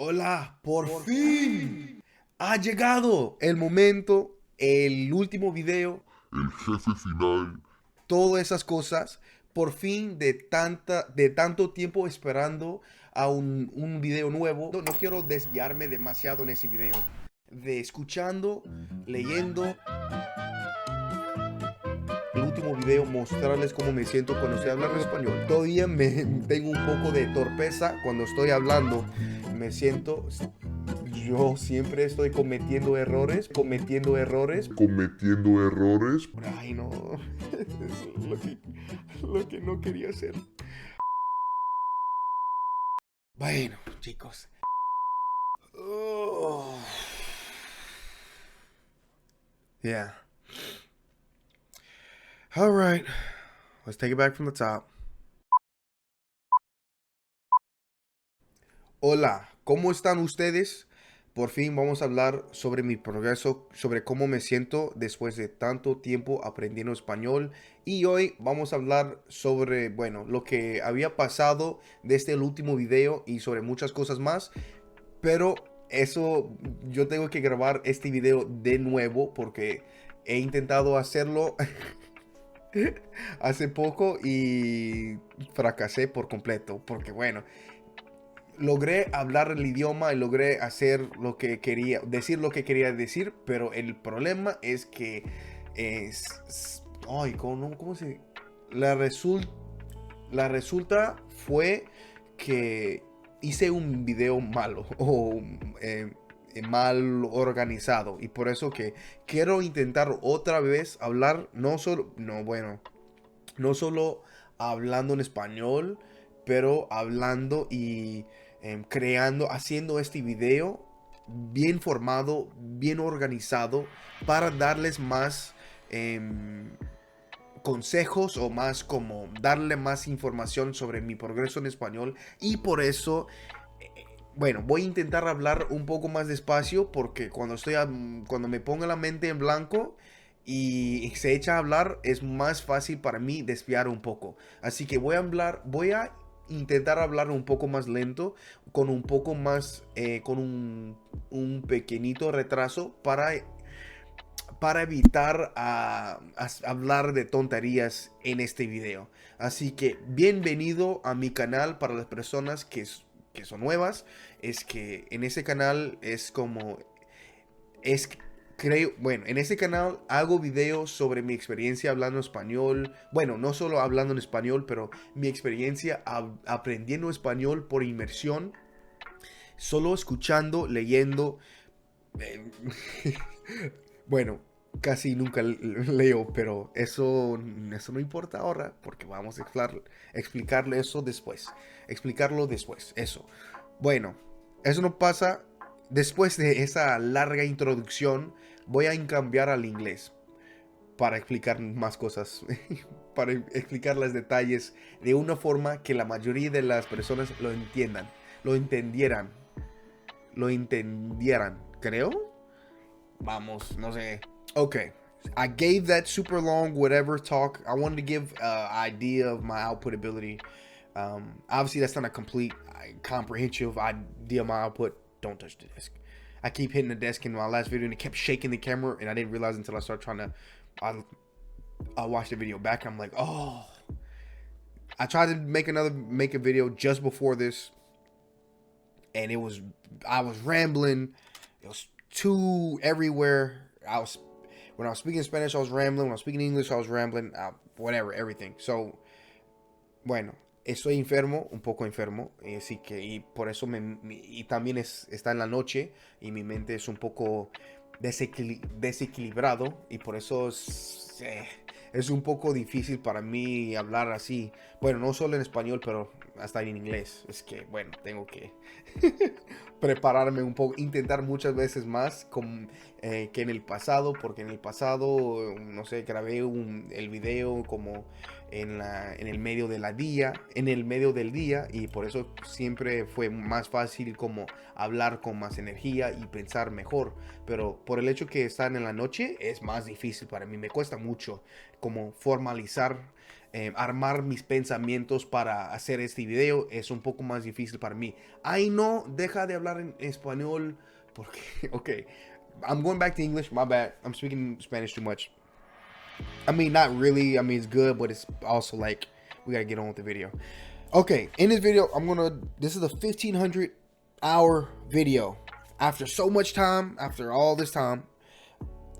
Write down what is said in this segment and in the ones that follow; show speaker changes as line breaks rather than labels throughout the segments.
Hola, por fin ha llegado el momento, el último video,
El jefe final.
todas esas cosas, por fin de tanto tiempo esperando a un video nuevo. No quiero desviarme demasiado en ese video, de escuchando, leyendo. El último video mostrarles cómo me siento cuando estoy hablando español. Todavía tengo un poco de torpeza cuando estoy hablando. Me siento Yo siempre estoy
Cometiendo errores.
Ay, no. Eso es lo que no quería hacer. Bueno, chicos. Oh. Yeah. All right. Let's take it back from the top. Hola, ¿cómo están ustedes? Por fin vamos a hablar sobre mi progreso, sobre cómo me siento después de tanto tiempo aprendiendo español. Y hoy vamos a hablar sobre, bueno, lo que había pasado desde el último video y sobre muchas cosas más. Pero eso, yo tengo que grabar este video de nuevo porque he intentado hacerlo hace poco y fracasé por completo. Porque bueno, logré hablar el idioma y logré hacer lo que quería, decir lo que quería decir, pero el problema es que ay, ¿cómo se? La, resul- la resulta fue que hice un video malo o mal organizado, y por eso que quiero intentar otra vez hablar, no solo hablando en español, pero hablando y haciendo este video bien formado, bien organizado, para darles más consejos o más como darle más información sobre mi progreso en español. Y por eso, bueno, voy a intentar hablar un poco más despacio porque cuando me pongo la mente en blanco y se echa a hablar, es más fácil para mí desviar un poco. Así que voy a intentar hablar un poco más lento, con un poco más, con un pequeñito retraso para evitar hablar de tonterías en este video. Así que bienvenido a mi canal. Para las personas que son nuevas, es que en ese canal es creo, bueno, en ese canal hago videos sobre mi experiencia hablando español. Bueno, no solo hablando en español, pero mi experiencia aprendiendo español por inmersión, solo escuchando, leyendo. eh, Bueno, casi nunca leo, pero eso no importa ahora, porque vamos a explicarle eso después. Explicarlo después, eso. Bueno, eso no pasa. Después de esa larga introducción, voy a cambiar al inglés para explicar más cosas, para explicar los detalles de una forma que la mayoría de las personas lo entiendan, lo entendieran, lo entendieran, creo. Vamos, no sé. Okay. I gave that super long whatever talk. I wanted to give idea of my output ability. Obviously, that's not a complete comprehensive idea of my output. Don't touch the desk. I keep hitting the desk in my last video, and it kept shaking the camera, and I didn't realize until I started trying to. I watched the video back, and I'm like, oh. I tried to make a video just before this, and I was rambling. It was too everywhere. When I was speaking Spanish, I was rambling. When I was speaking English, I was rambling. Whatever, everything. So, bueno, estoy enfermo, un poco enfermo, así que y por eso y también está en la noche y mi mente es un poco desequilibrado, y por eso es un poco difícil para mí hablar así. Bueno, no solo en español, pero hasta en inglés. Es que, bueno, tengo que prepararme un poco, intentar muchas veces más que en el pasado, porque en el pasado, no sé, grabé el video como en el medio de en el medio del día, y por eso siempre fue más fácil como hablar con más energía y pensar mejor. Pero por el hecho que están en la noche es más difícil para mí, me cuesta mucho como formalizar armar mis pensamientos para hacer este video es un poco más difícil para mí. Ay, no, deja de hablar en español porque, okay, I'm going back to English, my bad. I'm speaking Spanish too much. I mean, not really. I mean, it's good, but it's also like, we gotta get on with the video. Okay, in this video, this is the 1500 hour video. After so much time, after all this time,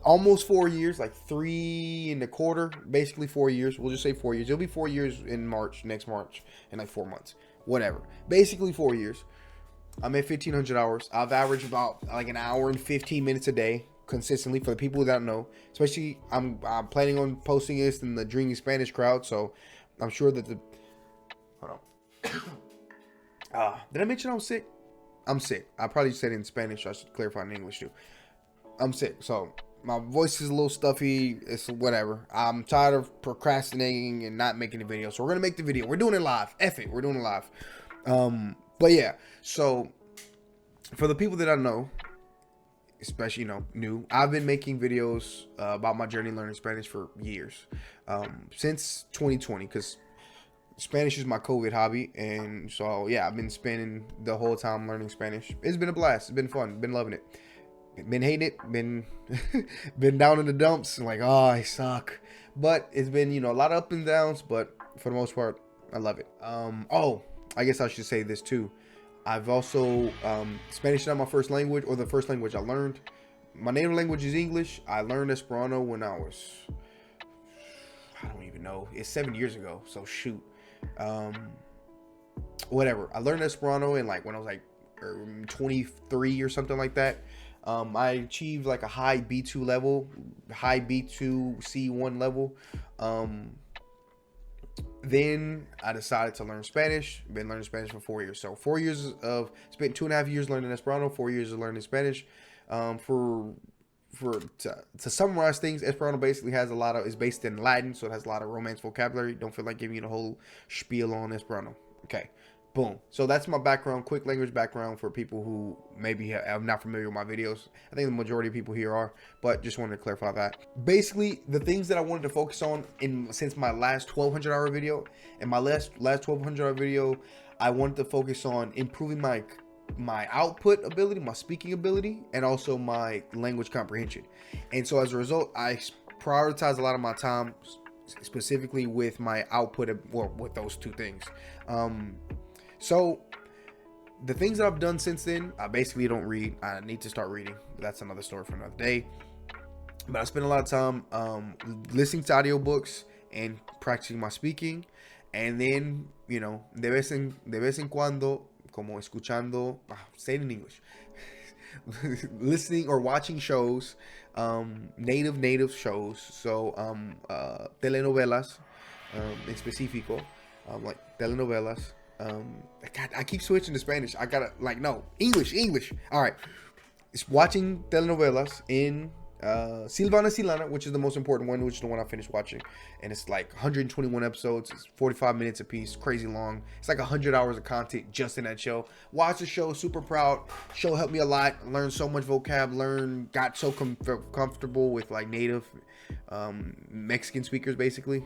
almost 4 years, like 3.25, basically 4 years. We'll just say 4 years. It'll be 4 years in next March, in like 4 months, whatever. Basically 4 years. I'm at 1500 hours. I've averaged about like an hour and 15 minutes a day consistently for the people that don't know. Especially, I'm planning on posting this in the Dreaming Spanish crowd, so I'm sure that the... Hold on. Did I mention I'm sick? I'm sick. I probably said it in Spanish, so I should clarify in English too. I'm sick, so my voice is a little stuffy. It's whatever. I'm tired of procrastinating and not making the video, so we're gonna make the video. We're doing it live. F it, we're doing it live. But yeah, so for the people that I know, especially, you know, new, I've been making videos about my journey learning Spanish for years, since 2020, because Spanish is my COVID hobby, and so yeah, I've been spending the whole time learning Spanish. It's been a blast. It's been fun. Been loving it. Been hating it. Been been down in the dumps. Like, oh, I suck. But it's been, you know, a lot of ups and downs. But for the most part, I love it. Oh, I guess I should say this too. I've also Spanish is not my first language, or the first language I learned. My native language is English. I learned Esperanto when I was, I don't even know. It's 7 years ago. So shoot. Whatever. I learned Esperanto in like when I was like 23 or something like that. I achieved like a high B2 level, high B2 C1 level. Then I decided to learn Spanish. Been learning Spanish for 4 years. So 4 years of, spent 2.5 years learning Esperanto, 4 years of learning Spanish. To summarize things, Esperanto basically has is based in Latin, so it has a lot of Romance vocabulary. Don't feel like giving you the whole spiel on Esperanto. Okay, boom. So that's my background, quick language background for people who maybe are not familiar with my videos. I think the majority of people here are, but just wanted to clarify that. Basically, the things that I wanted to focus on since my last 1200 hour video, and my last 1200 hour video, I wanted to focus on improving my output ability, my speaking ability, and also my language comprehension. And so as a result, I prioritize a lot of my time specifically with my output, or with those two things. So the things that I've done since then, I basically don't read. I need to start reading, but that's another story for another day. But I spend a lot of time listening to audiobooks and practicing my speaking, and then, you know, de vez en cuando, como escuchando, say it in English, listening or watching shows, native shows, so telenovelas, en específico, like telenovelas. God, I keep switching to Spanish. I gotta, like, no, English. All right, it's watching telenovelas in Silvana Silana, which is the most important one, which is the one I finished watching, and it's like 121 episodes. It's 45 minutes a piece, crazy long. It's like 100 hours of content just in that show. Watch the show, super proud. Show helped me a lot. Learned so much vocab. Got so comfortable with like native Mexican speakers, basically.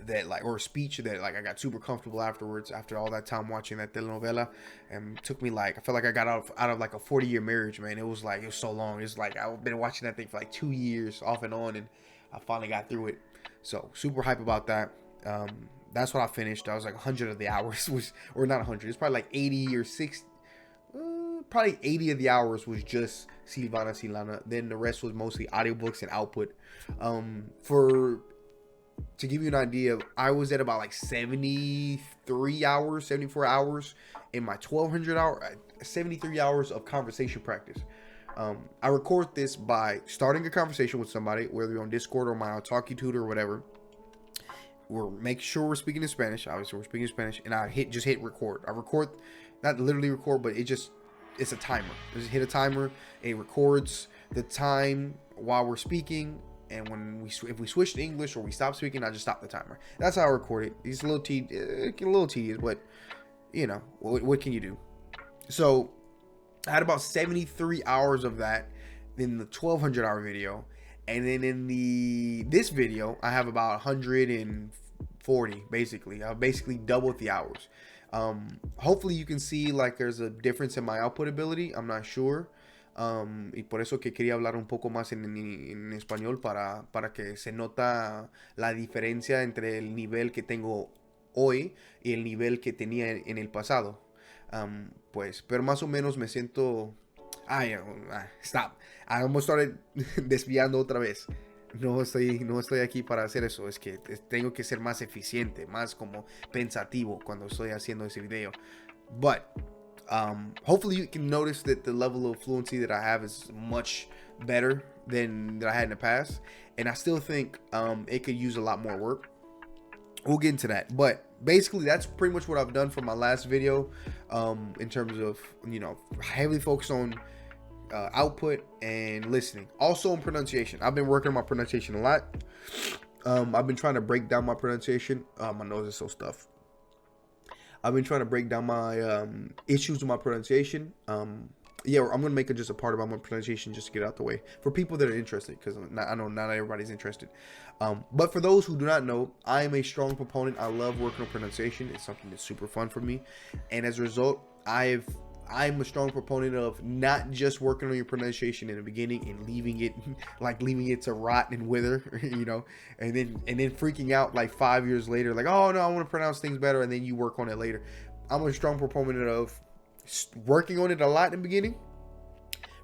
That like, or speech, that like I got super comfortable afterwards, after all that time watching that telenovela. And it took me like, I felt like I got out of like a 40-year marriage, man. It was so long. It's like I've been watching that thing for like 2 years off and on, and I finally got through it. So super hype about that. That's what I finished. I was like 100 of the hours was, or not 100, it's probably like 80 or 60, probably 80 of the hours was just Silvana Silana. Then the rest was mostly audiobooks and output. To give you an idea, I was at about like 74 hours in my 73 hours of conversation practice. I record this by starting a conversation with somebody, whether you're on Discord or my talkie tutor or whatever. We'll make sure we're speaking in Spanish. Obviously, we're speaking in Spanish, and I just hit record. I record, not literally record, but it's a timer. I just hit a timer. It records the time while we're speaking. And if we switch to English or we stop speaking, I just stop the timer. That's how I record it. It's a little tedious, but you know, what can you do? So I had about 73 hours of that in the 1200 hour video, And then in this video, I have about 140 basically. I've basically doubled the hours. Hopefully you can see like there's a difference in my output ability. I'm not sure. Y por eso que quería hablar un poco más en español para que se nota la diferencia entre el nivel que tengo hoy y el nivel que tenía en el pasado. Pues, pero más o menos me siento... Stop. I almost started desviando otra vez. No estoy aquí para hacer eso. Es que tengo que ser más eficiente, más como pensativo cuando estoy haciendo ese video. But hopefully you can notice that the level of fluency that I have is much better than that I had in the past. And I still think it could use a lot more work. We'll get into that. But basically, that's pretty much what I've done for my last video in terms of, you know, heavily focused on output and listening. Also in pronunciation. I've been working on my pronunciation a lot. I've been trying to break down my pronunciation. My nose is so stuffed. I've been trying to break down my issues with my pronunciation. Yeah, I'm gonna make just a part about my pronunciation just to get out the way for people that are interested, because I know not everybody's interested. But for those who do not know, I am a strong proponent. I love working on pronunciation. It's something that's super fun for me, and as a result, I'm a strong proponent of not just working on your pronunciation in the beginning and leaving it to rot and wither, you know, and then freaking out like 5 years later, like, oh no, I want to pronounce things better, and then you work on it later. I'm a strong proponent of working on it a lot in the beginning,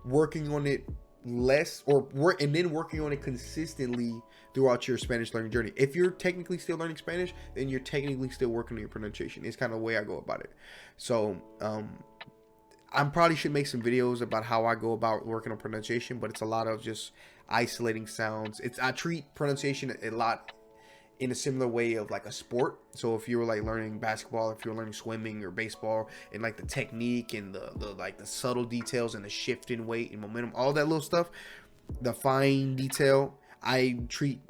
working on it less, and then working on it consistently throughout your Spanish learning journey. If you're technically still learning Spanish, then you're technically still working on your pronunciation. It's kind of the way I go about it. So I probably should make some videos about how I go about working on pronunciation, but it's a lot of just isolating sounds. I treat pronunciation a lot in a similar way of like a sport. So if you were like learning basketball, if you're learning swimming or baseball, and like the technique and the like the subtle details and the shift in weight and momentum, all that little stuff, the fine detail, I treat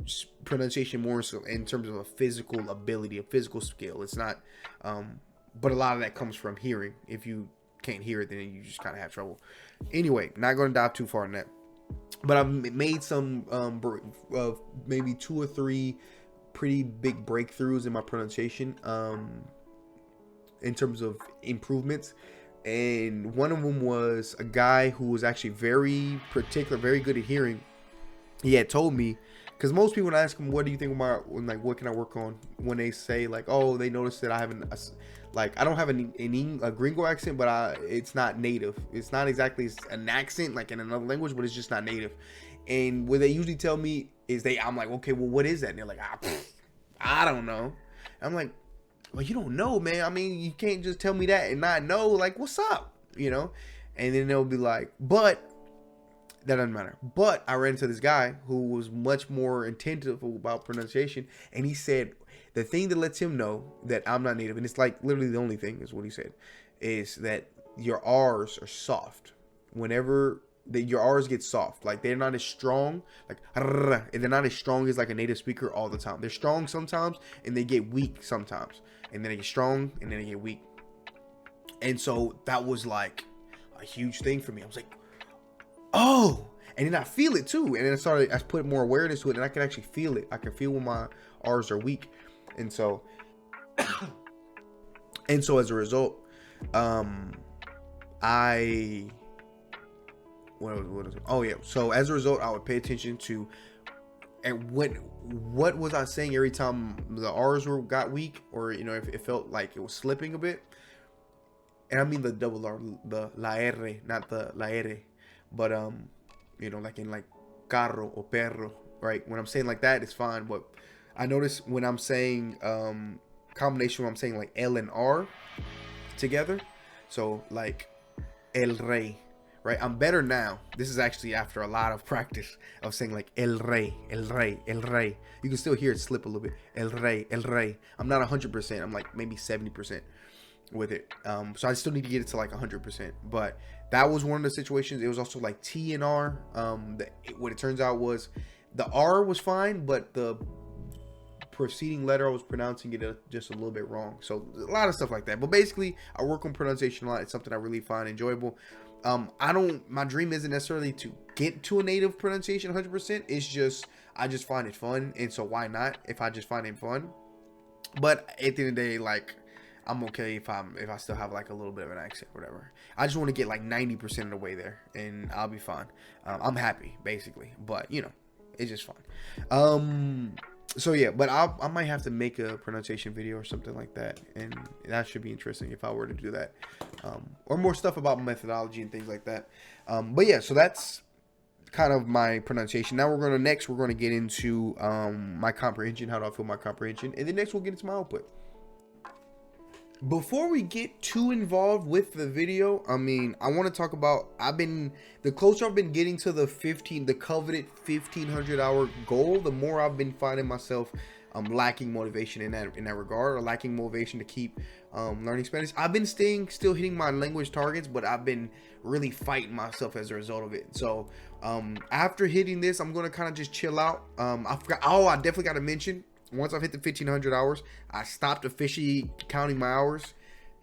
pronunciation more so in terms of a physical ability, a physical skill. It's not, but a lot of that comes from hearing. If you can't hear it, then you just kind of have trouble. Anyway, not going to dive too far in that. But I've made some maybe 2 or 3 pretty big breakthroughs in my pronunciation in terms of improvements. And one of them was a guy who was actually very particular, very good at hearing. He had told me, because most people, when I ask them, what do you think about, like, what can I work on, when they say like, oh, they noticed that I haven't, like, I don't have a gringo accent, but it's not native. It's not exactly an accent like in another language, but it's just not native. And what they usually tell me is I'm like, okay, well, what is that? And they're like, I don't know. I'm like, well, you don't know, man. I mean, you can't just tell me that and not know. Like, what's up? You know? And then they'll be like, but that doesn't matter. But I ran into this guy who was much more attentive about pronunciation, and he said the thing that lets him know that I'm not native, and it's like literally the only thing is what he said, is that your R's are soft. Whenever your R's get soft, like they're not as strong, like, and they're not as strong as like a native speaker all the time. They're strong sometimes, and they get weak sometimes, and then they get strong, and then they get weak. And so that was like a huge thing for me. I was like, oh, and then I feel it too. And then I put more awareness to it, and I can actually feel it. I can feel when my R's are weak. And so, as a result, what is it? Oh yeah. So as a result, I would pay attention to, and what was I saying every time the R's got weak, or, you know, if it felt like it was slipping a bit. And I mean the double R, the la R, not the la R. But you know, like in like carro or perro, right? When I'm saying like that, it's fine. But I notice when I'm saying combination, when I'm saying like L and R together, so like el rey, right? I'm better now. This is actually after a lot of practice of saying like el rey, el rey, el rey. You can still hear it slip a little bit. El rey, el rey. I'm not 100%. I'm like maybe 70% with it. So I still need to get it to like 100%. But that was one of the situations. It was also like T and R. What it turns out was the R was fine, but the preceding letter, I was pronouncing it just a little bit wrong. So a lot of stuff like that. But basically, I work on pronunciation a lot. It's something I really find enjoyable. My dream isn't necessarily to get to a native pronunciation 100%. It's just, I just find it fun. And so why not if I just find it fun? But at the end of the day, like, I'm okay if I still have like a little bit of an accent, or whatever. I just want to get like 90% of the way there, and I'll be fine. I'm happy basically, but you know, it's just fun. So yeah, but I might have to make a pronunciation video or something like that, and that should be interesting if I were to do that, or more stuff about methodology and things like that. But yeah, so that's kind of my pronunciation. Now we're going to get into my comprehension. How do I feel my comprehension? And then next we'll get into my output. Before we get too involved with the video, I mean, I want to talk about, the closer I've been getting to the coveted 1,500 hour goal, the more I've been finding myself lacking motivation in that regard, or lacking motivation to keep learning Spanish. I've been still hitting my language targets, but I've been really fighting myself as a result of it. So after hitting this, I'm going to kind of just chill out. I definitely got to mention, once I've hit the 1,500 hours, I stopped officially counting my hours.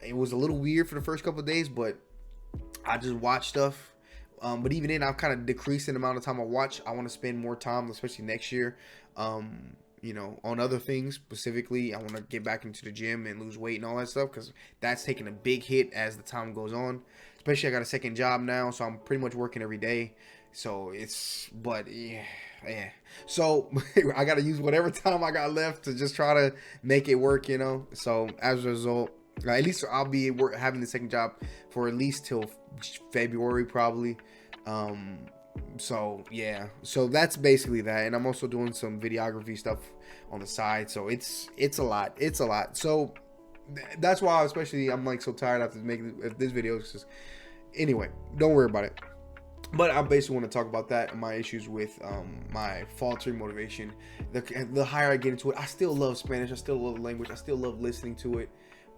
It was a little weird for the first couple of days, but I just watched stuff. But even then, I've kind of decreased the amount of time I watch. I want to spend more time, especially next year, you know, on other things. Specifically, I want to get back into the gym and lose weight and all that stuff, because that's taking a big hit as the time goes on. Especially, I got a second job now, so I'm pretty much working every day. So yeah. So I got to use whatever time I got left to just try to make it work, you know. So as a result, at least I'll be having the second job for at least till February probably. So yeah, so that's basically that. And I'm also doing some videography stuff on the side. So it's a lot. So that's why I'm like so tired after making this video. Anyway, don't worry about it. But I basically want to talk about that and my issues with my faltering motivation. The higher I get into it, I still love Spanish. I still love the language. I still love listening to it.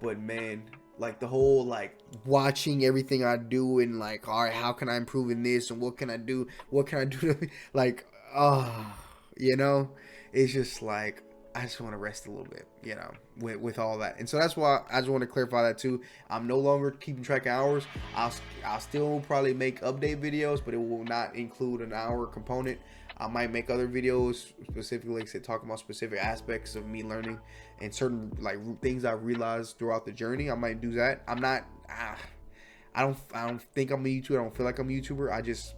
But man, like the whole like watching everything I do and like, all right, how can I improve in this and what can I do? What can I do? Like, you know, it's just like, I just want to rest a little bit, you know, with all that. And so that's why I just want to clarify that too. I'm no longer keeping track of hours. I'll still probably make update videos, but it will not include an hour component. I might make other videos specifically, like I said, talking about specific aspects of me learning and certain like things I realized throughout the journey. I might do that. I'm not, I don't think I'm a YouTuber. I don't feel like I'm a YouTuber.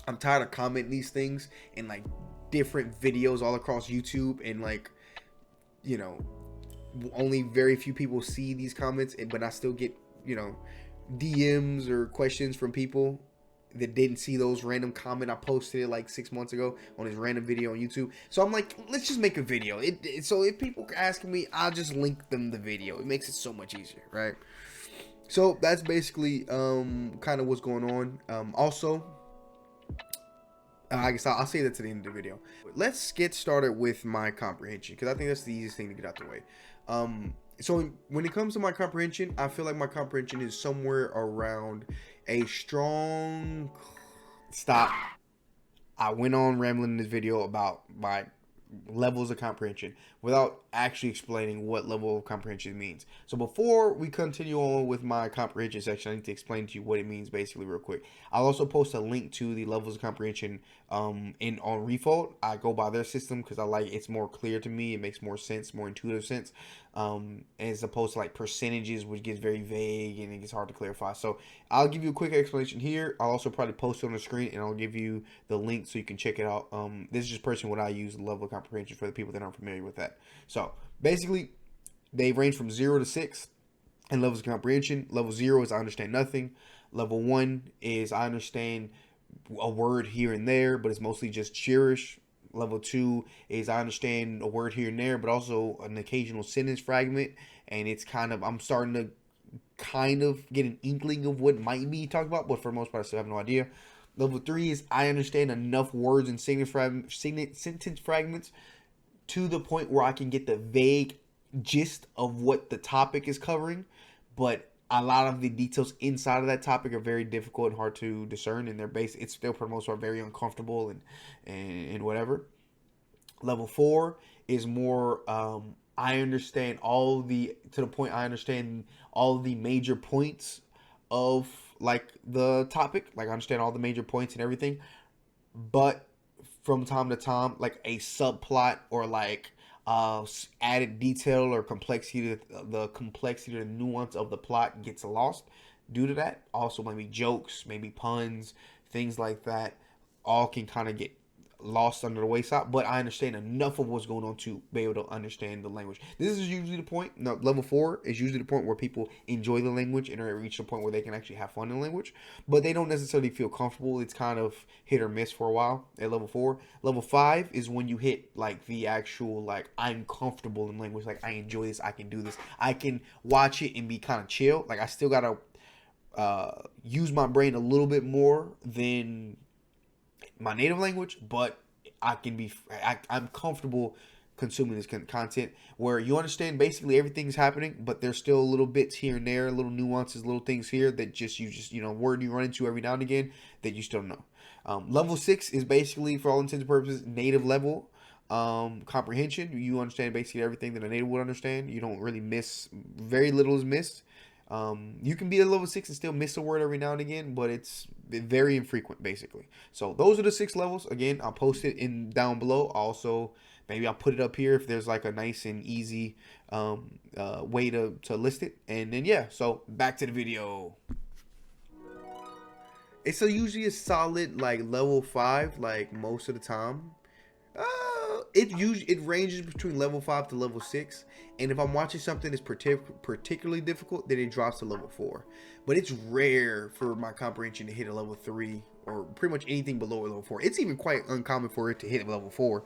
I'm tired of commenting these things and like different videos all across YouTube, and like, you know, only very few people see these comments, but I still get, you know, DMs or questions from people that didn't see those random comment I posted it like 6 months ago on this random video on YouTube. So I'm like, let's just make a video. So if people are asking me, I'll just link them the video. It makes it so much easier, right? So that's basically kind of what's going on. Also, I guess I'll say that to the end of the video. Let's get started with my comprehension, because I think that's the easiest thing to get out the way. So when it comes to my comprehension, I feel like my comprehension is somewhere around a strong... Stop. I went on rambling in this video about my levels of comprehension without actually explaining what level of comprehension means. So before we continue on with my comprehension section, I need to explain to you what it means basically real quick. I'll also post a link to the levels of comprehension on Refold. I go by their system because I like it's more clear to me. It makes more sense, more intuitive sense, as opposed to like percentages, which gets very vague and it gets hard to clarify. So I'll give you a quick explanation here. I'll also probably post it on the screen, and I'll give you the link so you can check it out. This is just personally what I use, the level of comprehension, for the people that aren't familiar with that. So basically, they range from 0 to 6 in levels of comprehension. Level 0 is I understand nothing. Level 1 is I understand a word here and there, but it's mostly just cheerish. Level 2 is I understand a word here and there, but also an occasional sentence fragment. And it's kind of, I'm starting to kind of get an inkling of what might be talked about, but for the most part, I still have no idea. Level 3 is I understand enough words and sentence fragments to the point where I can get the vague gist of what the topic is covering, but a lot of the details inside of that topic are very difficult and hard to discern, and it's still for the most part very uncomfortable and whatever. Level 4 is more I understand to the point I understand all the major points of like the topic, like I understand all the major points and everything, but from time to time, like a subplot or like added detail or complexity, the complexity or nuance of the plot gets lost due to that. Also, maybe jokes, maybe puns, things like that, all can kind of get lost under the wayside. But I understand enough of what's going on to be able to understand the language. This is usually the point. No, level 4 is usually the point where people enjoy the language and are reach the point where they can actually have fun in the language, but they don't necessarily feel comfortable. It's kind of hit or miss for a while at level 4. Level 5 is when you hit like the actual like I'm comfortable in language. Like I enjoy this. I can do this. I can watch it and be kind of chill. Like I still gotta use my brain a little bit more than my native language, but I'm comfortable consuming this content where you understand basically everything's happening, but there's still little bits here and there, little nuances, little things here that word you run into every now and again that you still know. Level 6 is basically, for all intents and purposes, native level comprehension. You understand basically everything that a native would understand. You don't really miss, very little is missed. You can be at level 6 and still miss a word every now and again, but it's very infrequent, basically. So those are the 6 levels. Again, I'll post it in down below. Also, maybe I'll put it up here if there's like a nice and easy way to list it. And then yeah, so back to the video. It's usually a solid like level 5, like most of the time. It ranges between level 5 to level 6, and if I'm watching something that's particularly difficult, then it drops to level 4. But it's rare for my comprehension to hit a level 3 or pretty much anything below a level 4. It's even quite uncommon for it to hit a level 4,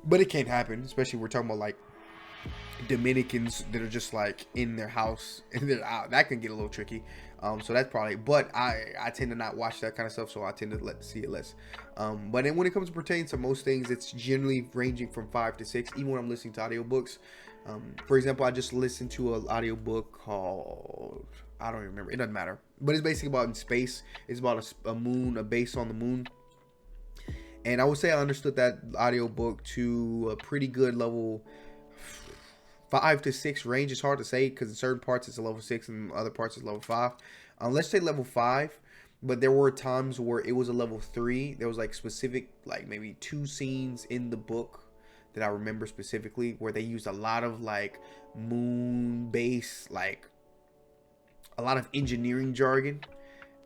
but it can happen, especially we're talking about like Dominicans that are just like in their house and they're out. That can get a little tricky. So that's probably, but I tend to not watch that kind of stuff, so I tend to see it less. But then when it comes to pertaining to most things, it's generally ranging from 5 to 6, even when I'm listening to audiobooks. For example, I just listened to an audiobook called, I don't even remember, it doesn't matter, but it's basically about in space. It's about a moon, a base on the moon. And I would say I understood that audiobook to a pretty good level 5 to 6 range. It's hard to say because in certain parts it's a level 6 and other parts it's level 5. Let's say level 5, but there were times where it was a level 3. There was like specific, like maybe 2 scenes in the book that I remember specifically where they used a lot of like moon base, like a lot of engineering jargon.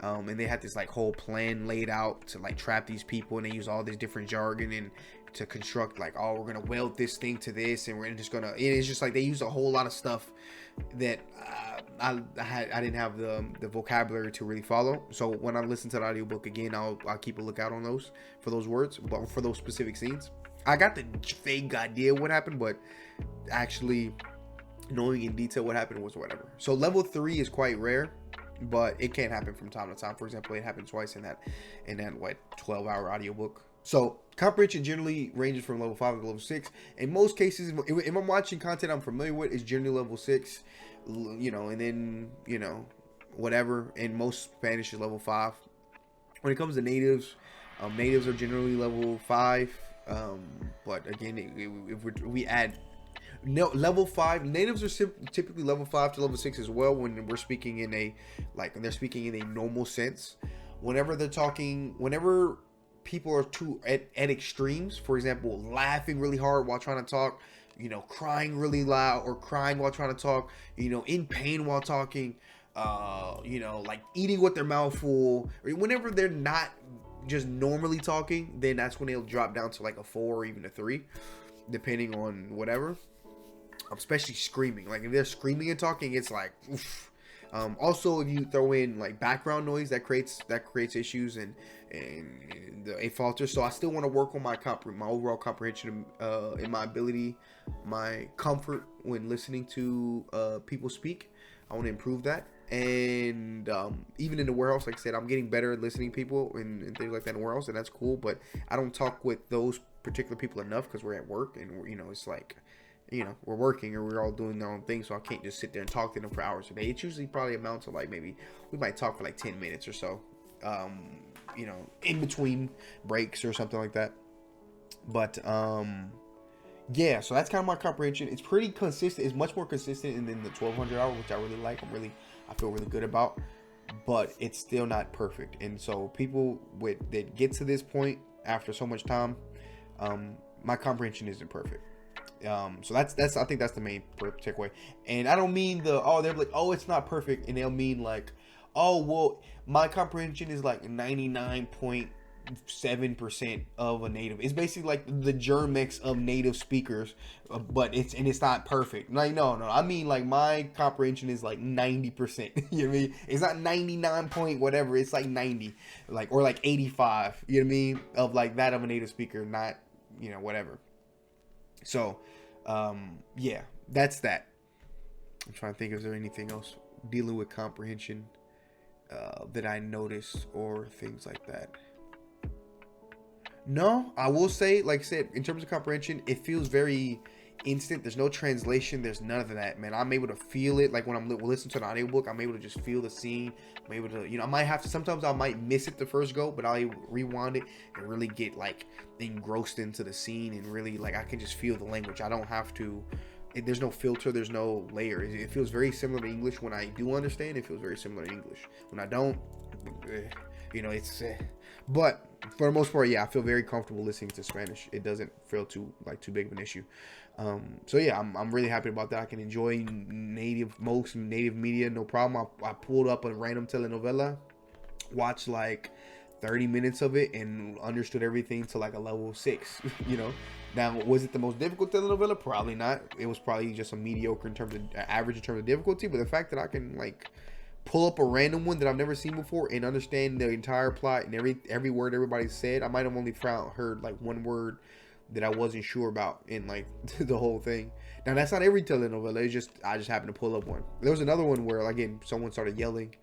And they had this like whole plan laid out to like trap these people, and they use all this different jargon and to construct like, oh, we're gonna weld this thing to this, and we're just gonna. It's just like they use a whole lot of stuff that I didn't have the vocabulary to really follow. So when I listen to the audiobook again, I'll keep a lookout on those for those words, but for those specific scenes, I got the vague idea what happened, but actually knowing in detail what happened was whatever. So level 3 is quite rare, but it can happen from time to time. For example, it happened twice in that what 12-hour audiobook. So comprehension generally ranges from level 5 to level 6. In most cases, if I'm watching content I'm familiar with, it's generally level 6, and then whatever. And most Spanish is level 5. When it comes to natives, natives are generally level 5. But again, if we add level 5, natives are typically level 5 to level 6 as well when we're speaking in a when they're speaking in a normal sense. Whenever people are at extremes, for example, laughing really hard while trying to talk, crying really loud, or crying while trying to talk, in pain while talking, like eating with their mouth full, or whenever they're not just normally talking, then that's when they'll drop down to like a 4 or even a 3, depending on whatever. Especially screaming, like if they're screaming and talking, it's like oof. Also, if you throw in like background noise, that creates issues and it falters. So I still want to work on my overall comprehension, and my ability, my comfort when listening to people speak. I want to improve that. And even in the warehouse, like I said, I'm getting better at listening to people and things like that in the warehouse, and that's cool. But I don't talk with those particular people enough because we're at work, and it's like, we're working or we're all doing our own thing, so I can't just sit there and talk to them for hours a day. It's usually probably amounts to like maybe we might talk for like 10 minutes or so, in between breaks or something like that. But yeah, so that's kind of my comprehension. It's pretty consistent. It's much more consistent than the 1200 hour, which I really like. I feel really good about. but it's still not perfect. And so people that get to this point after so much time, my comprehension isn't perfect. So that's I think that's the main takeaway. And I don't mean they're like, oh, it's not perfect, and they'll mean like, oh, well, my comprehension is like 99.7% of a native. It's basically like the Germex of native speakers, but it's not perfect. Like, no, I mean, like, my comprehension is like 90%. You know what I mean? It's not 99 point whatever. It's like 90, like, or like 85. You know what I mean? Of like that of a native speaker, not, whatever. So, yeah, that's that. I'm trying to think if there's anything else dealing with comprehension that I noticed or things like that. No, I will say, like I said, in terms of comprehension, it feels very instant. There's no translation. There's none of that, man. I'm able to feel it. Like when I'm listening to an audiobook, I'm able to just feel the scene. I'm able to, I might have to, sometimes I might miss it the first go, but I'll rewind it and really get like engrossed into the scene and really like I can just feel the language. I don't have to. There's no filter. There's no layer. It feels very similar to English. When I do understand, it feels very similar to English. When I don't, it's. But for the most part, yeah, I feel very comfortable listening to Spanish. It doesn't feel too big of an issue. So yeah, I'm really happy about that. I can enjoy most native media, no problem. I pulled up a random telenovela, watched like 30 minutes of it, and understood everything to like a level 6. Now, was it the most difficult telenovela? Probably not. It was probably just a mediocre in terms of average in terms of difficulty. But the fact that I can like pull up a random one that I've never seen before and understand the entire plot and every word everybody said. I might have only heard like one word that I wasn't sure about in like the whole thing. Now that's not every telenovela. It's just I just happened to pull up one. There was another one where again someone started yelling,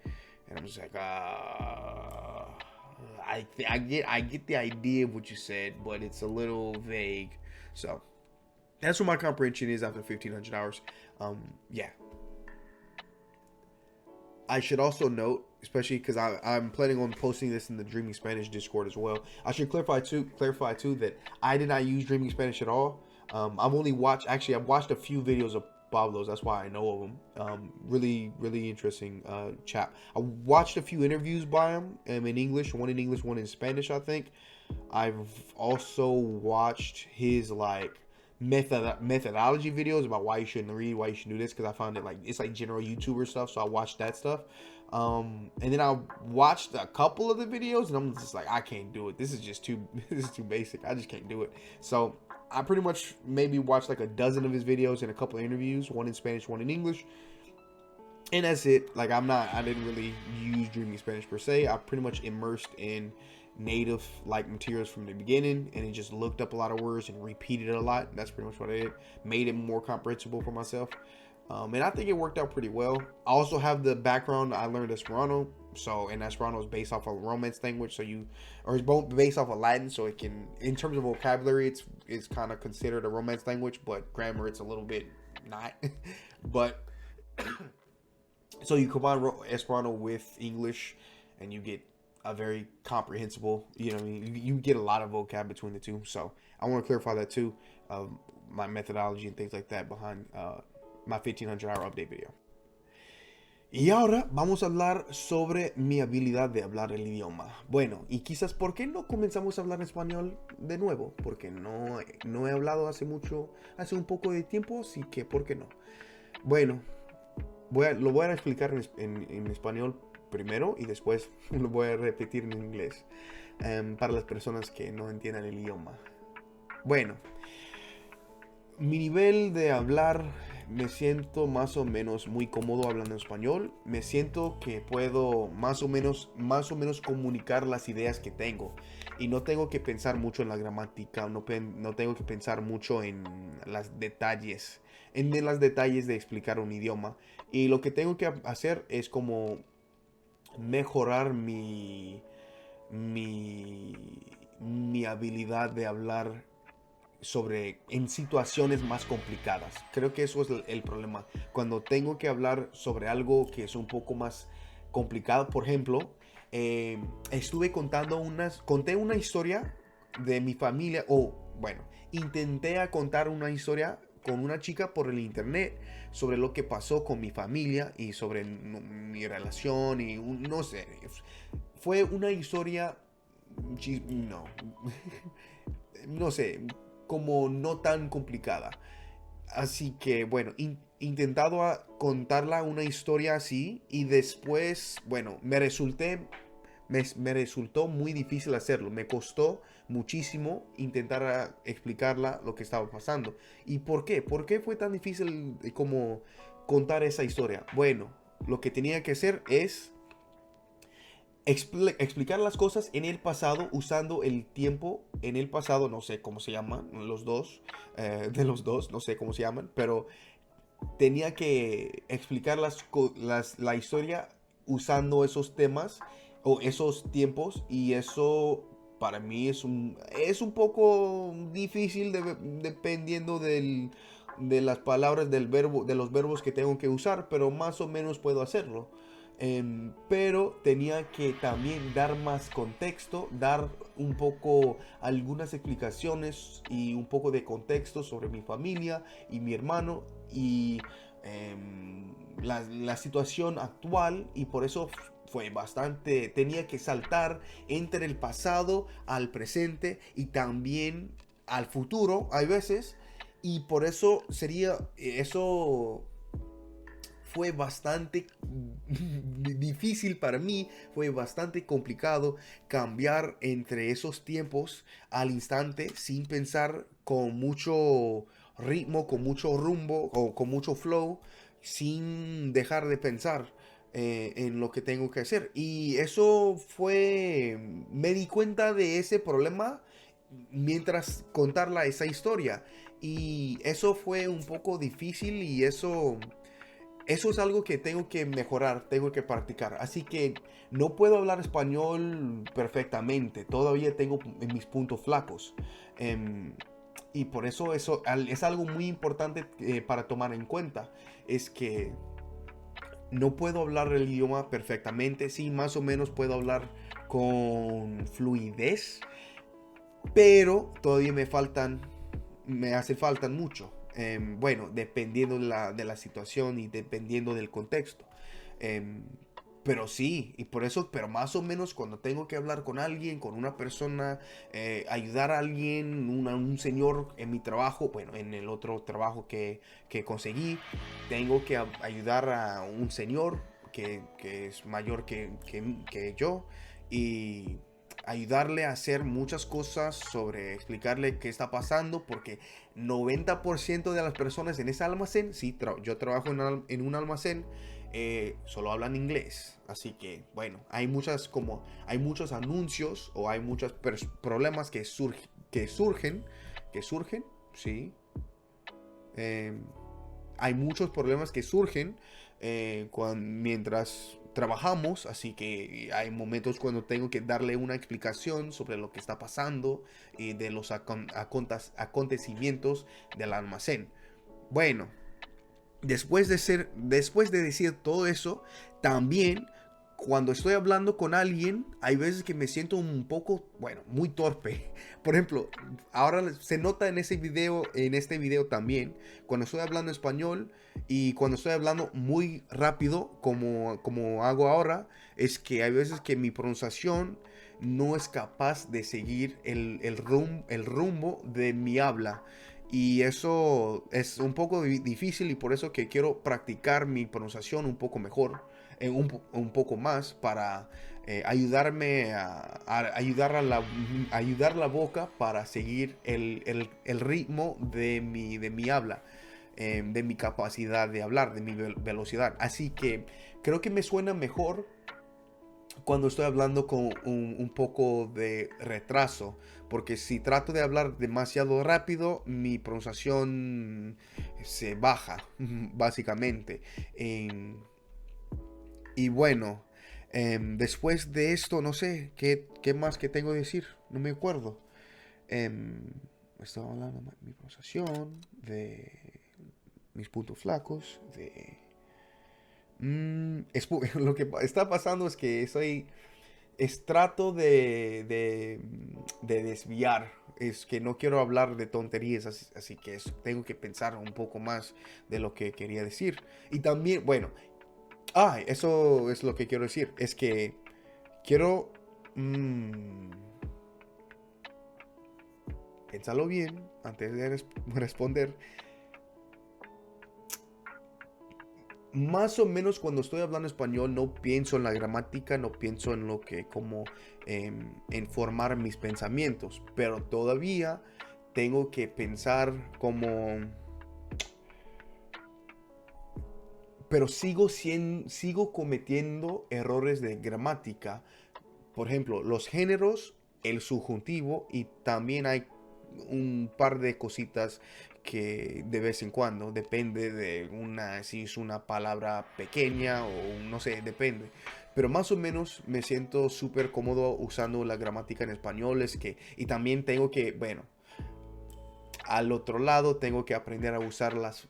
and I'm just like, I get the idea of what you said, but it's a little vague. So that's what my comprehension is after 1,500 hours. Yeah. I should also note, especially because I'm planning on posting this in the Dreaming Spanish Discord as well. I should clarify too that I did not use Dreaming Spanish at all. I've watched a few videos of Pablo's. That's why I know of him. Really, really interesting chap. I watched a few interviews by him in English, one in Spanish, I think. I've also watched his like methodology videos about why you shouldn't read, why you should do this, because I found it like it's like general YouTuber stuff, so I watched that stuff. And then I watched a couple of the videos, and I'm just like, I can't do it. This is too basic. I just can't do it. So I pretty much maybe watched like a dozen of his videos and a couple of interviews, one in Spanish, one in English. And that's it. Like I didn't really use Dreaming Spanish per se. I pretty much immersed in native like materials from the beginning, and it just looked up a lot of words and repeated it a lot. That's pretty much what I did. Made it more comprehensible for myself. And I think it worked out pretty well. I also have the background. I learned Esperanto. And Esperanto is based off of Romance language. It's both based off of Latin. So it can, in terms of vocabulary, it's kind of considered a Romance language, but grammar, it's a little bit not. But so you combine Esperanto with English, and you get a very comprehensible, you get a lot of vocab between the two. So I want to clarify that too, my methodology and things like that behind my 1,500 hour update video. Y ahora vamos a hablar sobre mi habilidad de hablar el idioma. Bueno, y quizás ¿por qué no comenzamos a hablar español de nuevo? Porque no he hablado hace un poco de tiempo, así que ¿por qué no? Bueno, lo voy a explicar en español primero y después lo voy a repetir en inglés para las personas que no entiendan el idioma. Bueno, mi nivel de hablar, me siento más o menos muy cómodo hablando español. Me siento que puedo más o menos comunicar las ideas que tengo, y no tengo que pensar mucho en la gramática, no tengo que pensar mucho en los detalles de explicar un idioma. Y lo que tengo que hacer es como mejorar mi habilidad de hablar en situaciones más complicadas. Creo que eso es el problema. Cuando tengo que hablar sobre algo que es un poco más complicado, por ejemplo, conté una historia de mi familia, intenté contar una historia con una chica por el internet sobre lo que pasó con mi familia y sobre mi relación y no sé. Fue una historia, no, no sé, como no tan complicada. Así que bueno, intentado contarla una historia así y después, bueno, me resultó muy difícil hacerlo. Me costó muchísimo intentar explicarla lo que estaba pasando. ¿Y por qué? ¿Por qué fue tan difícil como contar esa historia? Bueno, lo que tenía que hacer es explicar las cosas en el pasado usando el tiempo en el pasado, no sé cómo se llaman los dos, de los dos, no sé cómo se llaman, pero tenía que explicar la historia usando esos temas o esos tiempos y eso para mí es un poco difícil dependiendo de las palabras del verbo, de los verbos que tengo que usar, pero más o menos puedo hacerlo. Pero tenía que también dar más contexto, dar un poco algunas explicaciones y un poco de contexto sobre mi familia y mi hermano y la situación actual y por eso fue bastante, tenía que saltar entre el pasado al presente y también al futuro, hay veces, y por eso eso fue bastante difícil para mí, fue bastante complicado cambiar entre esos tiempos al instante sin pensar con mucho ritmo, con mucho rumbo o con mucho flow, sin dejar de pensar en lo que tengo que hacer. Y eso fue, me di cuenta de ese problema mientras contarla esa historia. Y eso fue un poco difícil y eso es algo que tengo que mejorar, tengo que practicar. Así que no puedo hablar español perfectamente. Todavía tengo mis puntos flacos. Y por eso es algo muy importante para tomar en cuenta. Es que no puedo hablar el idioma perfectamente. Sí, más o menos puedo hablar con fluidez. Pero todavía me hace falta mucho. Bueno, dependiendo de la situación y dependiendo del contexto. Em, pero sí, y por eso, pero más o menos cuando tengo que hablar con alguien, con una persona, ayudar a alguien, un señor en mi trabajo, bueno, en el otro trabajo que conseguí, tengo que ayudar a un señor que es mayor que yo y ayudarle a hacer muchas cosas sobre explicarle qué está pasando porque 90% de las personas en ese almacén, sí, yo trabajo en un almacén, solo hablan inglés. Así que, bueno, hay muchos anuncios o hay muchos problemas que surgen, sí. Eh, Hay muchos problemas que surgen mientras trabajamos, así que hay momentos cuando tengo que darle una explicación sobre lo que está pasando y de los acontecimientos del almacén. Bueno, después de decir todo eso, también cuando estoy hablando con alguien, hay veces que me siento un poco, bueno, muy torpe. Por ejemplo, ahora se nota en este video también, cuando estoy hablando español y cuando estoy hablando muy rápido, como hago ahora, es que hay veces que mi pronunciación no es capaz de seguir el rumbo de mi habla. Y eso es un poco difícil y por eso que quiero practicar mi pronunciación un poco mejor, un poco más para ayudarme ayudar la boca para seguir el ritmo de mi habla, de mi capacidad de hablar, de mi velocidad. Así que creo que me suena mejor cuando estoy hablando con un poco de retraso, porque si trato de hablar demasiado rápido, mi pronunciación se baja, básicamente. Y bueno, después de esto, no sé, ¿qué más que tengo que decir? No me acuerdo. Em, Estaba hablando de mi pronunciación, de mis puntos flacos, de... lo que está pasando es que trato de desviar es que no quiero hablar de tonterías, así que tengo que pensar un poco más de lo que quería decir. Y también, bueno, eso es lo que quiero decir, es que quiero... Piénsalo bien antes de responder. Más o menos cuando estoy hablando español no pienso en la gramática, no pienso en lo que como en formar mis pensamientos, pero todavía tengo que pensar como, pero sigo cometiendo errores de gramática. Por ejemplo, los géneros, el subjuntivo y también hay un par de cositas que de vez en cuando depende de si es una palabra pequeña o no sé, depende. Pero más o menos me siento súper cómodo usando la gramática en español. Y también tengo que, bueno, al otro lado tengo que aprender a usar las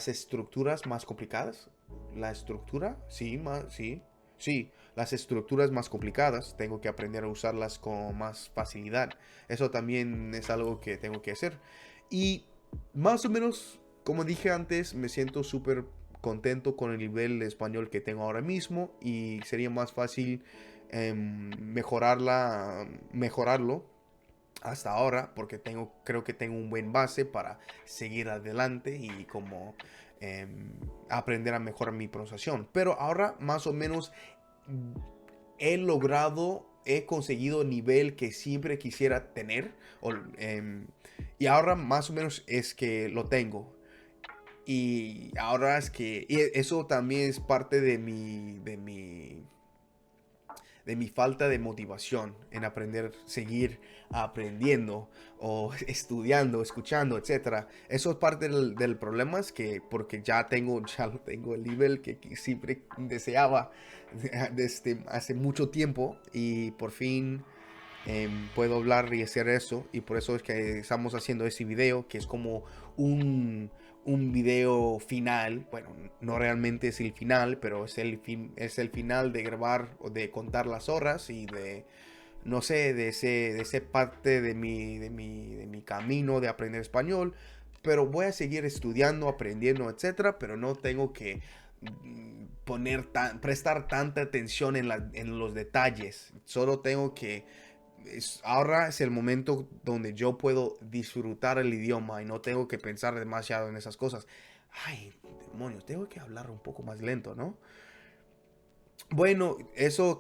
estructuras más complicadas. La estructura, sí, sí. Sí, las estructuras más complicadas tengo que aprender a usarlas con más facilidad. Eso también es algo que tengo que hacer. Y más o menos, como dije antes, me siento súper contento con el nivel de español que tengo ahora mismo. Y sería más fácil mejorarlo hasta ahora, porque creo que tengo un buen base para seguir adelante y como aprender a mejorar mi pronunciación. Pero ahora más o menos he conseguido el nivel que siempre quisiera tener. Y ahora más o menos es que lo tengo. Y ahora y eso también es parte de mi falta de motivación en seguir aprendiendo o estudiando, escuchando, etcétera. Eso es parte del problema, es que porque ya lo tengo el nivel que siempre deseaba desde hace mucho tiempo y por fin puedo hablar y hacer eso, y por eso es que estamos haciendo ese video que es como un video final. Bueno, no realmente es el final, pero es el final de grabar o de contar las horas y de no sé, de ese parte de mi camino de aprender español. Pero voy a seguir estudiando, aprendiendo, etcétera, pero no tengo que prestar tanta atención en los detalles. Solo tengo que ahora es el momento donde yo puedo disfrutar el idioma y no tengo que pensar demasiado en esas cosas. Ay, demonios, tengo que hablar un poco más lento, ¿no? Bueno,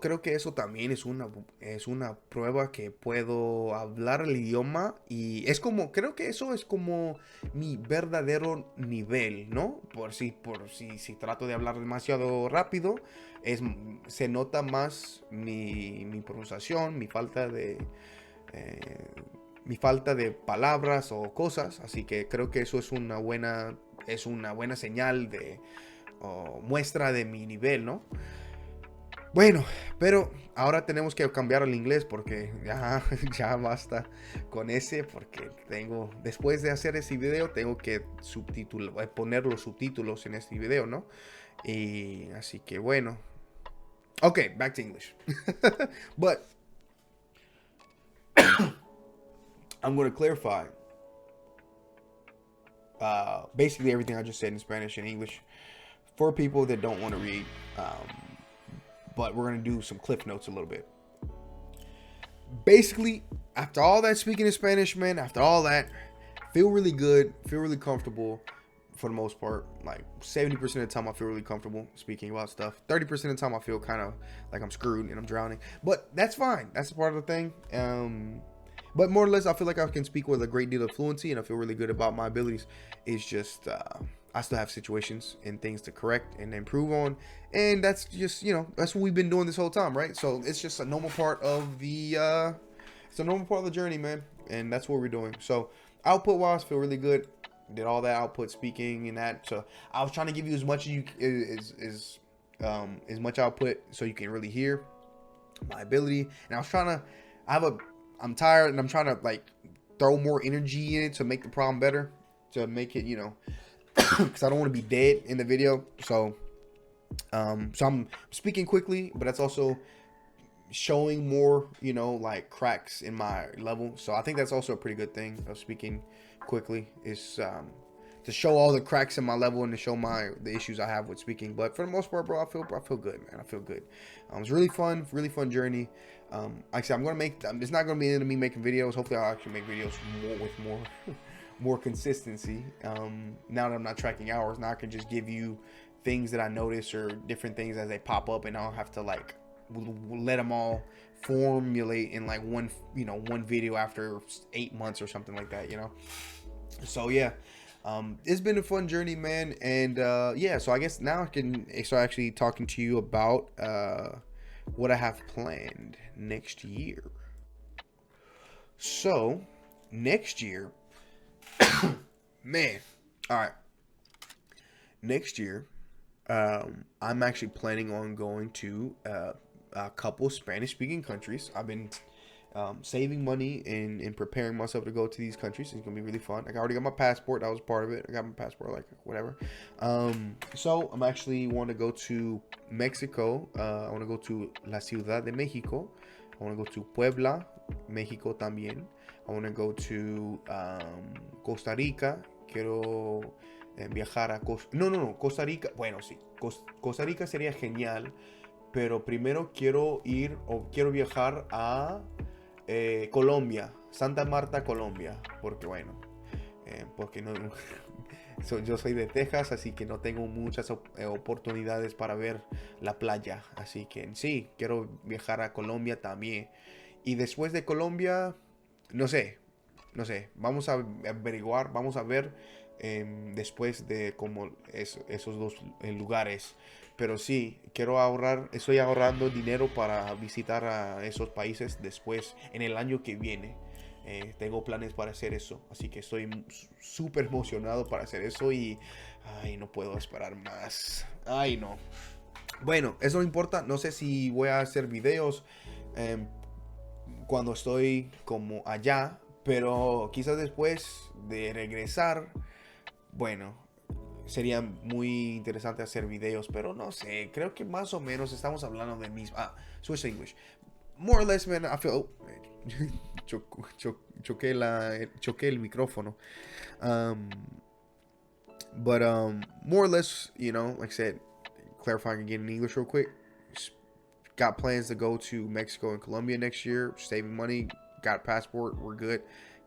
creo que eso también es una prueba que puedo hablar el idioma y creo que eso es como mi verdadero nivel, ¿no? Si trato de hablar demasiado rápido, se nota más mi pronunciación, mi falta de palabras o cosas, así que creo que eso es una buena señal o muestra de mi nivel, ¿no? Bueno, pero ahora tenemos que cambiar al inglés porque ya basta con porque después de hacer ese video, tengo que poner los subtítulos en este video, ¿no? Y así que bueno. Okay, back to English. But I'm going to clarify basically everything I just said in Spanish and English for people that don't want to read. But we're going to do some cliff notes a little bit. Basically, after all that speaking in Spanish, man, after all that, feel really good, feel really comfortable for the most part. Like 70% of the time I feel really comfortable speaking about stuff. 30% of the time I feel kind of like I'm screwed and I'm drowning. But that's fine. That's a part of the thing. But more or less, I feel like I can speak with a great deal of fluency and I feel really good about my abilities. It's just I still have situations and things to correct and improve on. And that's just, that's what we've been doing this whole time, right? So it's just a normal part of the journey, man. And that's what we're doing. So output-wise, feel really good. Did all that output speaking and that. So I was trying to give you as much as much output so you can really hear my ability. And I'm tired and I'm trying to like throw more energy in it to make the problem better, to make it, because I don't want to be dead in the video. So I'm speaking quickly, but that's also showing more, like cracks in my level. So I think that's also a pretty good thing of speaking quickly, is to show all the cracks in my level and to show the issues I have with speaking. But for the most part, bro, I feel good, man. I feel good. It's really fun journey. Like I said, I'm gonna make. It's not gonna be into me making videos. Hopefully, I'll actually make videos with more more consistency. Now that I'm not tracking hours, now I can just give you things that I notice or different things as they pop up, and I don't have to like let them all formulate in like one video after 8 months or something like that. So yeah. It's been a fun journey, man, and yeah, so I guess now I can start actually talking to you about what I have planned next year. So next year, man, all right, next year, I'm actually planning on going to a couple Spanish-speaking countries. I've been saving money and preparing myself to go to these countries. It's gonna be really fun. I already got my passport. That was part of it. I got my passport, like whatever. So I'm actually want to go to Mexico. I want to go to La Ciudad de Mexico. I want to go to Puebla, Mexico también. I want to go to Costa Rica. Quiero viajar a Costa Rica. Bueno, sí, Costa Rica sería genial, pero primero quiero viajar a Colombia, Santa Marta, Colombia, porque bueno, porque no, yo soy de Texas, así que no tengo muchas oportunidades para ver la playa, así que sí, quiero viajar a Colombia también. Y después de Colombia, no sé, vamos a averiguar, vamos a ver después de como esos dos lugares. Pero sí, quiero ahorrar, estoy ahorrando dinero para visitar a esos países después, en el año que viene. Tengo planes para hacer eso, así que estoy súper emocionado para hacer eso y, ay, no puedo esperar más. Ay, no. Bueno, eso no importa, no sé si voy a hacer videos cuando estoy como allá, pero quizás después de regresar, bueno, sería muy interesante hacer videos, pero no sé, creo que más o menos estamos hablando de mismo. Switch to English. More or less, man, I feel... choqué el micrófono. But more or less, like I said, clarifying again in English real quick. Got plans to go to Mexico and Colombia next year, saving money, got a passport, we're good.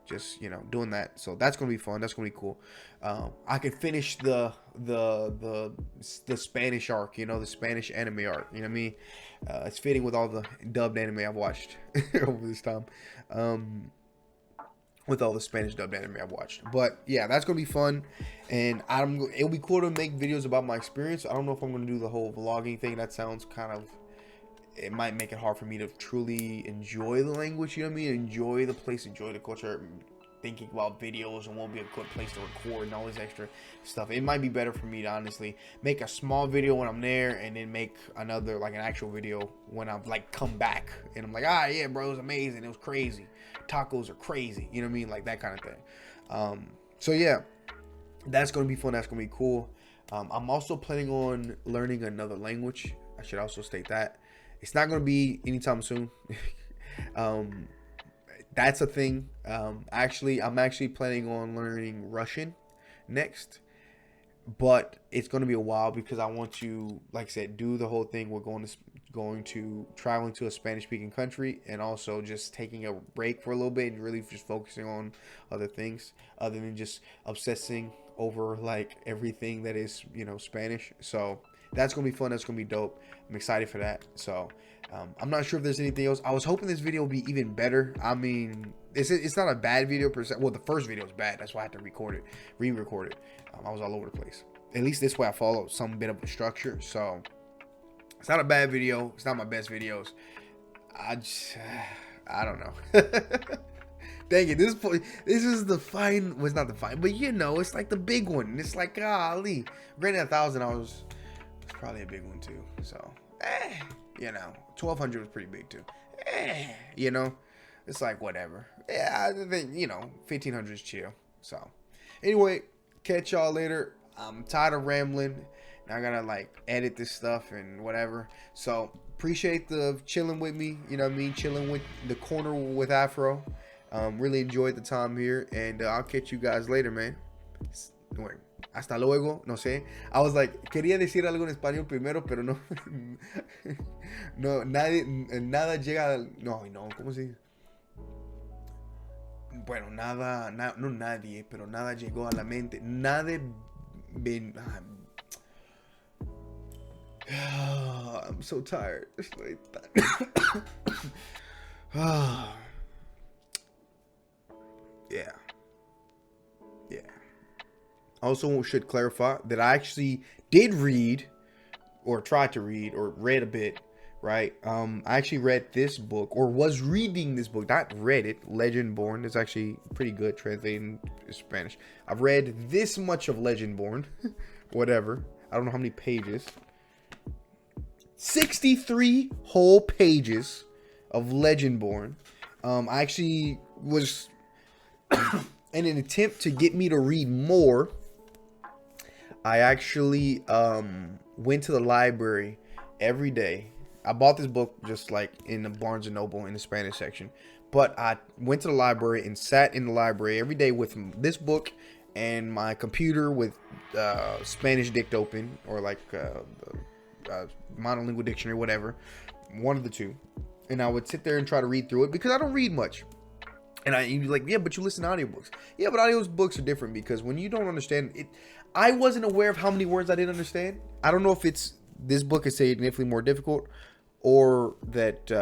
Just doing that, so that's gonna be fun. That's gonna be cool. I could finish the Spanish arc, the Spanish anime arc. You know what I mean? It's fitting with all the dubbed anime I've watched over this time. With all the Spanish dubbed anime I've watched, but yeah, that's gonna be fun, and it'll be cool to make videos about my experience. I don't know if I'm gonna do the whole vlogging thing. That sounds kind of, it might make it hard for me to truly enjoy the language, you know what I mean? Enjoy the place, enjoy the culture. Thinking about videos and won't be a good place to record and all this extra stuff. It might be better for me to honestly make a small video when I'm there and then make another, like an actual video when I've like come back and I'm like, yeah, bro, it was amazing, it was crazy, tacos are crazy, you know what I mean, like that kind of thing. So yeah, that's gonna be fun, that's gonna be cool. I'm also planning on learning another language. I should also state that it's not gonna be anytime soon. That's a thing. I'm actually planning on learning Russian next, but it's going to be a while because I want to, like I said, do the whole thing. We're going to traveling to a Spanish-speaking country and also just taking a break for a little bit and really just focusing on other things other than just obsessing over like everything that is, Spanish. So that's going to be fun. That's going to be dope. I'm excited for that. So I'm not sure if there's anything else. I was hoping this video would be even better. I mean, it's not a bad video per se. Well, the first video was bad. That's why I had to re-record it. I was all over the place. At least this way I followed some bit of a structure. So it's not a bad video. It's not my best videos. I don't know. Dang it, this is the fine. Was not the fine, but it's like the big one. It's like, golly. Granted, 1,000 hours was probably a big one too. So, 1,200 was pretty big too. It's like whatever. Yeah, I think 1,500 is chill. So, anyway, catch y'all later. I'm tired of rambling. I gotta like edit this stuff and whatever. So appreciate the chilling with me. You know what I mean? Chilling with the corner with Afro. Really enjoyed the time here, and I'll catch you guys later, man. Bueno, hasta luego. No sé. I was like, quería decir algo en español primero, pero no. No, nada llega. No, ¿cómo se dice? Bueno, no nadie, pero nada llegó a la mente. I'm so tired. Yeah. Also should clarify that I actually did read, or tried to read, or read a bit, right? I actually read this book, or was reading this book, not read it. Legend Born is actually pretty good translated in Spanish. I've read this much of Legend Born. Whatever. I don't know how many pages. 63 whole pages of Legend Born. I actually was in an attempt to get me to read more. I actually went to the library every day. I bought this book just like in the Barnes & Noble in the Spanish section. But I went to the library and sat in the library every day with this book and my computer with Spanish Dict open, or like monolingual dictionary, whatever. One of the two. And I would sit there and try to read through it because I don't read much. And you'd be like, yeah, but you listen to audiobooks. Yeah, but audiobooks are different because when you don't understand it, I wasn't aware of how many words I didn't understand. I don't know if it's this book is significantly more difficult, or that,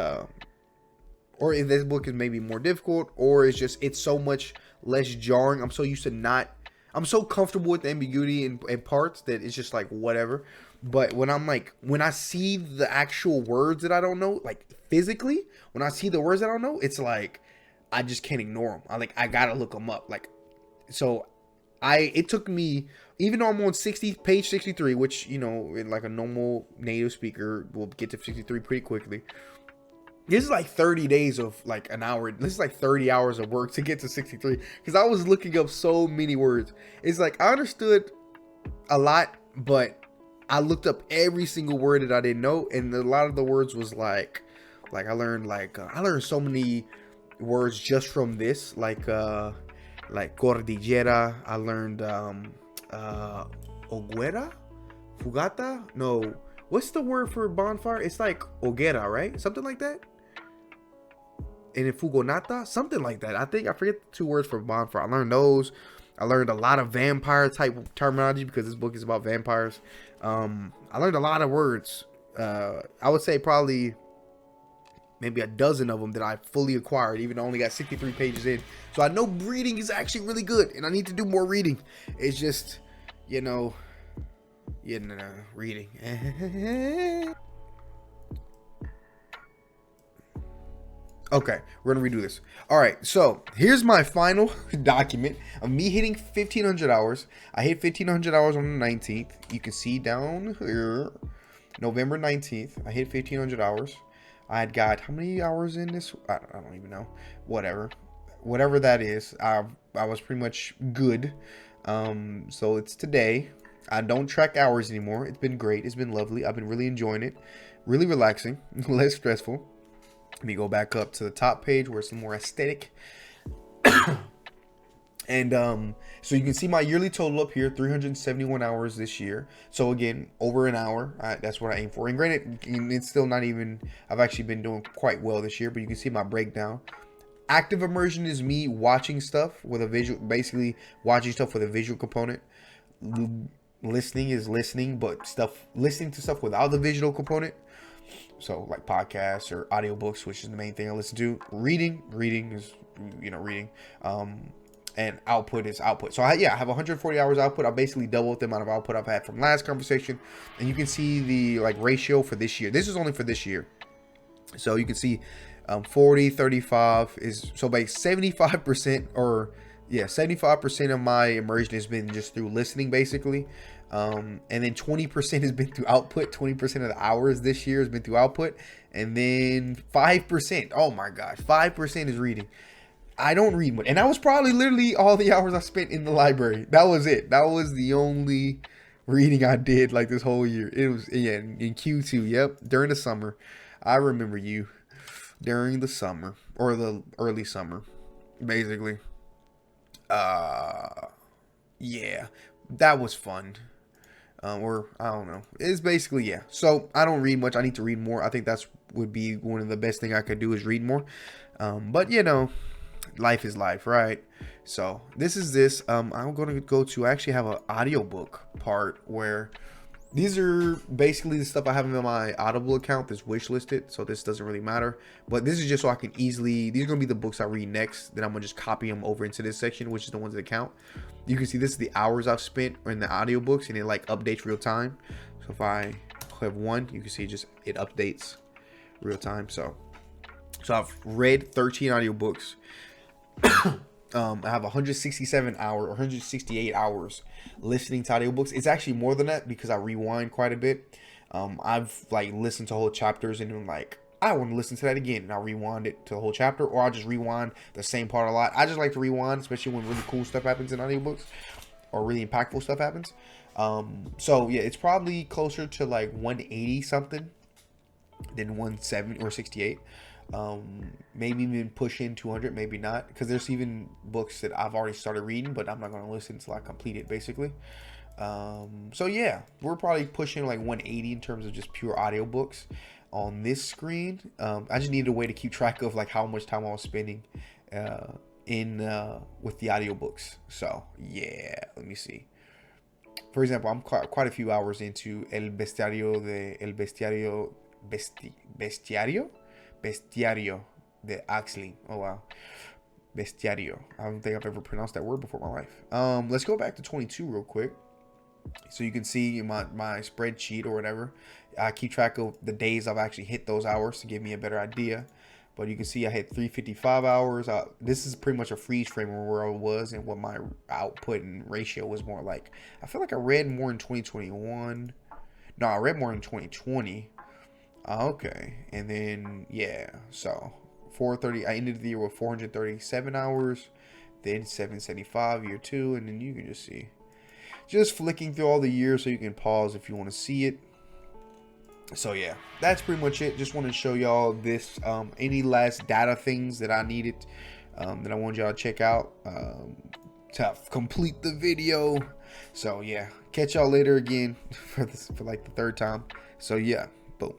or if this book is maybe more difficult, or it's so much less jarring. I'm so comfortable with the ambiguity in parts that it's just like whatever. But when I see the actual words that I don't know, like physically, when I see the words that I don't know, it's like I just can't ignore them. I gotta look them up. It took me, even though I'm on page 63, which, in like a normal native speaker will get to 63 pretty quickly. This is like 30 days of like an hour. This is like 30 hours of work to get to 63 because I was looking up so many words. It's like I understood a lot, but I looked up every single word that I didn't know, and a lot of the words was like I learned so many words just from this, like cordillera. I learned hoguera, fugata. No, what's the word for bonfire? It's like hoguera, right? Something like that. And then fugonata, something like that. I forget the two words for bonfire. I learned those. I learned a lot of vampire type terminology because this book is about vampires. I learned a lot of words. I would say probably maybe a dozen of them that I fully acquired, even though I only got 63 pages in. So I know reading is actually really good, and I need to do more reading. It's just, reading. Okay, we're gonna redo this. All right, so here's my final document of me hitting 1,500 hours. I hit 1,500 hours on the 19th. You can see down here, November 19th. I hit 1,500 hours. I had got how many hours in this? I don't even know. Whatever that is. I was pretty much good. So it's today. I don't track hours anymore. It's been great. It's been lovely. I've been really enjoying it. Really relaxing. Less stressful. Let me go back up to the top page where it's more aesthetic. And so you can see my yearly total up here, 371 hours this year. So again, over an hour. That's what I aim for. And granted, it's still not even, I've actually been doing quite well this year, but you can see my breakdown. Active immersion is me watching stuff with a visual, basically watching stuff with a visual component. Listening is listening, but listening to stuff without the visual component. So like podcasts or audiobooks, which is the main thing I listen to. Reading is, reading. And output is output. So I have 140 hours output. I basically doubled the amount of output I've had from last conversation. And you can see the ratio for this year. This is only for this year. So you can see 40, 35 is, so by 75% 75% of my immersion has been just through listening basically. And then 20% has been through output. 20% of the hours this year has been through output. And then 5%, oh my gosh, 5% is reading. I don't read much. And that was probably literally all the hours I spent in the library. That was it. That was the only Reading I did like this whole year. It was, yeah, in Q2. Yep, during the summer. I remember you during the summer or the early summer, basically. Uh, yeah, that was fun. Or I don't know. It's basically, yeah. So I don't read much. I need to read more. I think that's would be one of the best thing I could do is read more. But you know, life is life, right? So this is this. I'm gonna go to I actually have an audiobook part where these are basically the stuff I have in my Audible account that's wish listed, so this doesn't really matter. But this is just so I can easily, these are going to be the books I read next. Then I'm going to just copy them over into this section, which is the ones that count. You can see this is the hours I've spent in the audiobooks, and it like updates real time. So if I have one, you can see just it updates real time. So I've read 13 audiobooks. I have 168 hours listening to audiobooks. It's actually more than that because I rewind quite a bit. I've like listened to whole chapters and I'm like, I want to listen to that again, and I'll rewind it to the whole chapter, or I'll just rewind the same part a lot. I just like to rewind, especially when really cool stuff happens in audiobooks or really impactful stuff happens. So yeah, it's probably closer to like 180 something than 170 or 68. Maybe even push in 200, maybe not, because there's even books that I've already started reading, but I'm not going to listen until I complete it, basically. So yeah, we're probably pushing like 180 in terms of just pure audiobooks on this screen. I just needed a way to keep track of like how much time I was spending with the audiobooks. So yeah, let me see. For example, I'm quite a few hours into El Bestiario Bestiario de Axley. Oh wow. Bestiario. I don't think I've ever pronounced that word before in my life. Let's go back to 22 real quick. So you can see my spreadsheet or whatever. I keep track of the days I've actually hit those hours to give me a better idea. But you can see I hit 355 hours. This is pretty much a freeze frame of where I was and what my output and ratio was more like. I feel like I read more in 2021. No, I read more in 2020. Okay, and then yeah, so 430. I ended the year with 437 hours, then 775 year two, and then you can just see, just flicking through all the years so you can pause if you want to see it. So yeah, that's pretty much it. Just want to show y'all this. Any last data things that I needed, that I wanted y'all to check out to complete the video. So yeah, catch y'all later again for like the third time. So yeah, boom.